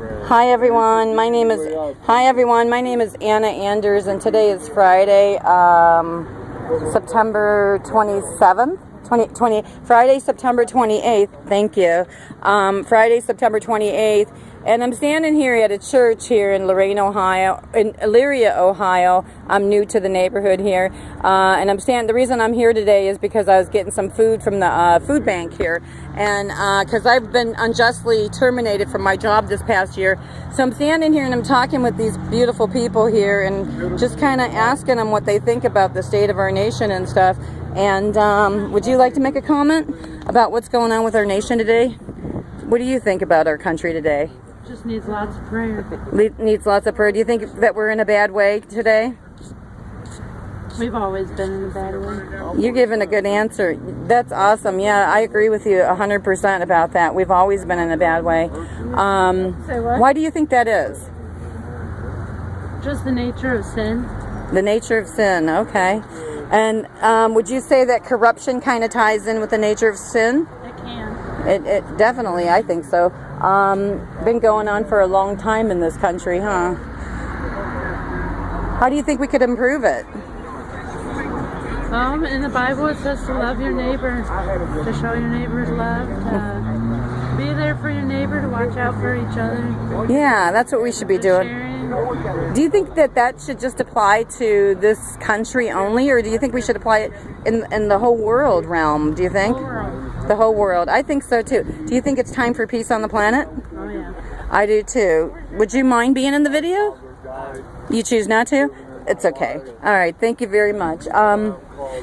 Hi everyone. My name is Anna Anders, and today is Friday, September 27th. Friday, September 28th. Thank you. Friday, September 28th. And I'm standing here at a church here in Elyria, Ohio. I'm new to the neighborhood here. And the reason I'm here today is because I was getting some food from the food bank here. And because I've been unjustly terminated from my job this past year. So I'm standing here and I'm talking with these beautiful people here and just kind of asking them what they think about the state of our nation and stuff. And would you like to make a comment about what's going on with our nation today? What do you think about our country today? Just needs lots of prayer. Needs lots of prayer. Do you think that we're in a bad way today? We've always been in a bad way. You're giving a good answer. That's awesome. Yeah, I agree with you 100% about that. We've always been in a bad way. Say what? Why do you think that is? Just the nature of sin. The nature of sin, okay. And would you say that corruption kind of ties in with the nature of sin? It can. It definitely, I think so. Been going on for a long time in this country, huh? How do you think we could improve it? In the Bible it says to love your neighbor, to show your neighbor's love, to be there for your neighbor, to watch out for each other. Yeah, that's what we should be doing. Sharing. Do you think that should just apply to this country only, or do you think we should apply it in the whole world realm? Do you think? The whole world. I think so too. Do you think it's time for peace on the planet? Oh yeah. I do too. Would you mind being in the video? You choose not to? It's okay. All right. Thank you very much.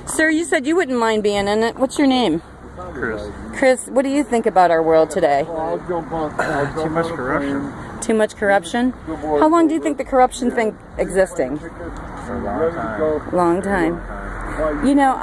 Sir, you said you wouldn't mind being in it. What's your name? Chris. Chris, what do you think about our world today? Too much corruption. Too much corruption? How long do you think the corruption's been existing? For a long time. Long time. You know,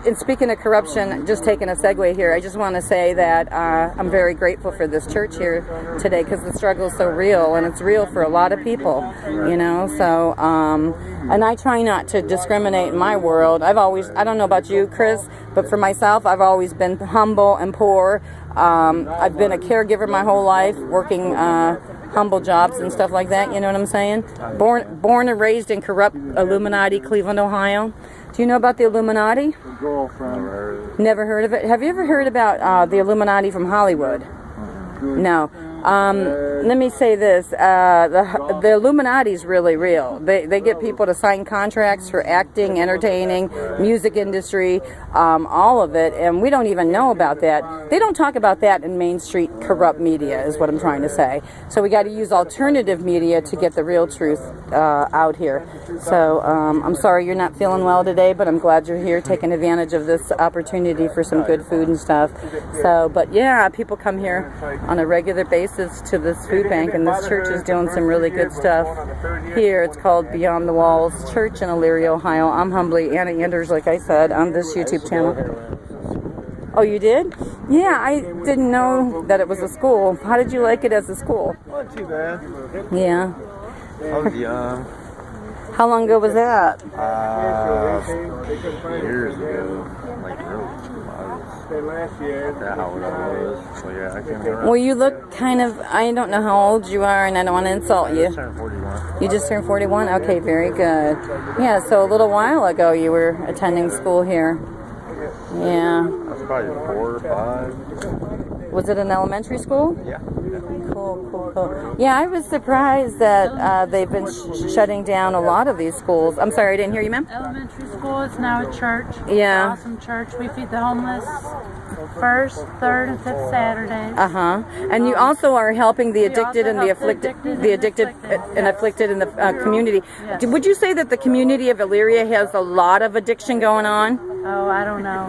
and speaking of corruption, just taking a segue here, I just want to say that I'm very grateful for this church here today because the struggle is so real, and it's real for a lot of people, you know. So, and I try not to discriminate in my world. I don't know about you, Chris, but for myself, I've always been humble and poor. I've been a caregiver my whole life, working humble jobs and stuff like that, you know what I'm saying? Born and raised in corrupt Illuminati, Cleveland, Ohio. Do you know about the Illuminati? Never heard of it. Have you ever heard about the Illuminati from Hollywood? No. Let me say this. The Illuminati is really real. They get people to sign contracts for acting, entertaining, music industry, all of it, and we don't even know about that. They don't talk about that in Main Street corrupt media, is what I'm trying to say. So we got to use alternative media to get the real truth out here. So I'm sorry you're not feeling well today, but I'm glad you're here taking advantage of this opportunity for some good food and stuff. So, but yeah, people come here on a regular basis to this food bank, and this church is doing some really good stuff here. It's called Beyond the Walls Church in Elyria, Ohio. I'm humbly Anna Anders, like I said, on this YouTube channel. Oh, you did? Yeah, I didn't know that it was a school. How did you like it as a school? Not too bad. Yeah. I was young. How long ago was that? Years ago. Like, how old I was. So yeah, I came around. Well, you look kind of, I don't know how old you are, and I don't want to insult you. I just turned 41. You just turned 41? Okay, very good. Yeah, so a little while ago you were attending school here. Yeah. I was probably 4 or 5. Was it an elementary school? Yeah. Cool. Yeah, I was surprised that they've been shutting down a lot of these schools. I'm sorry, I didn't hear you, ma'am. Elementary school is now a church. Yeah. Awesome church. We feed the homeless first, third, and fifth Saturdays. And you also are helping the addicted and the afflicted, in the community. Yes. Would you say that the community of Elyria has a lot of addiction going on? Oh, I don't know.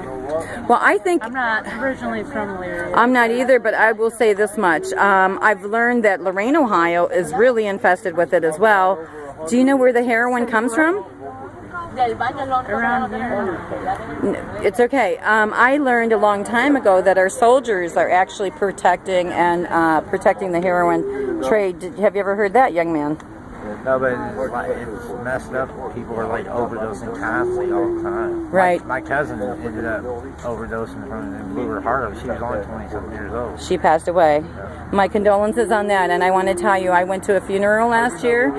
Well, I think I'm not originally from Elyria. I'm not either, but I will say this much. I've learned that Lorain, Ohio is really infested with it as well. Do you know where the heroin comes from? Around here. It's okay. I learned a long time ago that our soldiers are actually protecting the heroin trade. Have you ever heard that, young man? No, but it's messed up. People are like overdosing constantly all the time. Right. My cousin ended up overdosing from it and blew her heart out. She was only 20-something years old. She passed away. My condolences on that. And I want to tell you, I went to a funeral last year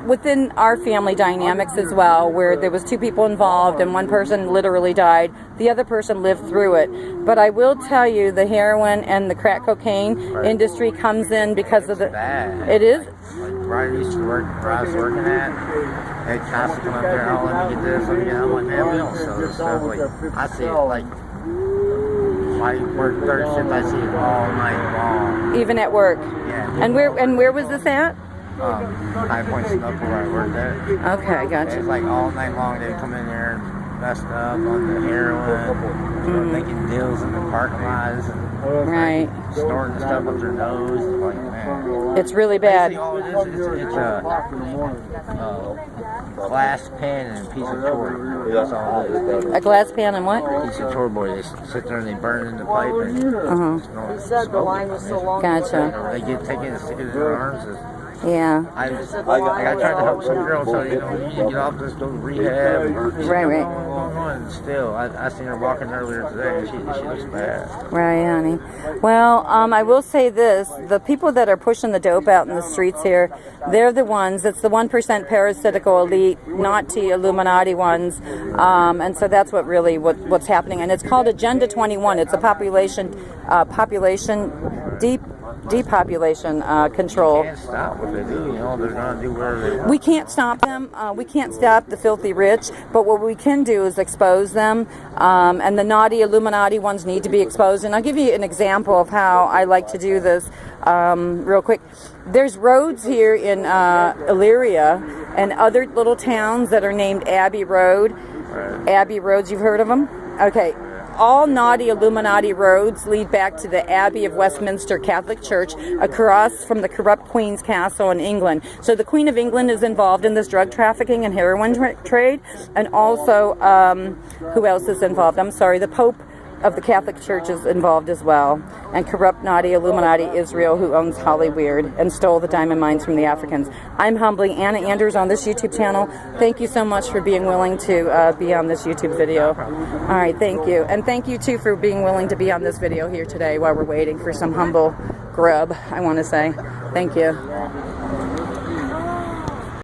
within our family dynamics as well, where there was 2 people involved and one person literally died. The other person lived through it. But I will tell you, the heroin and the crack cocaine industry comes in because of the... Bad. It is? Like, where I used to work, where I was working at, they constantly come up there, oh, let me get this, let me get that. I'm like, man, we don't sell this stuff. Like, I see it, like, I work third shift, I see it all night long. Even at work? Yeah. And where was this at? 9 Points and up where I worked at. Okay, gotcha. It's like all night long they'd come in there and messed up on the heroin, making deals in the parking lots, and Right. snorting stuff up their nose. Like, man. It's really bad. Basically all it is, it's a glass pan and a piece of toy. That's all it is. A glass pan and what? A piece of toy boy. They sit there and they burn it in the pipe and smoke. Gotcha. They get taken and stick it in their arms. Yeah. I tried to help some girl, so you need to get off this, go to rehab. And still, I seen her walking earlier today, and she looks bad. Right, honey. Well, I will say this: the people that are pushing the dope out in the streets here, they're the ones. It's the 1% parasitical elite, Nazi Illuminati ones, and so that's what's happening. And it's called Agenda 21. It's a population depopulation control. Can't stop what they do. You know, they're gonna do whatever they want. We can't stop them. We can't stop the filthy rich, but what we can do is expose them. And the naughty Illuminati ones need to be exposed. And I'll give you an example of how I like to do this real quick. There's roads here in Elyria and other little towns that are named Abbey Road. Right. Abbey Roads, you've heard of them? Okay. All naughty Illuminati roads lead back to the Abbey of Westminster Catholic Church across from the corrupt Queen's Castle in England. So the Queen of England is involved in this drug trafficking and heroin trade. And also, who else is involved? I'm sorry, the Pope of the Catholic Church is involved as well. And corrupt naughty Illuminati Israel, who owns Hollyweird and stole the diamond mines from the Africans. I'm humbly Anna Anders on this YouTube channel. Thank you so much for being willing to be on this YouTube video. All right, thank you. And thank you too for being willing to be on this video here today while we're waiting for some humble grub, I want to say. Thank you.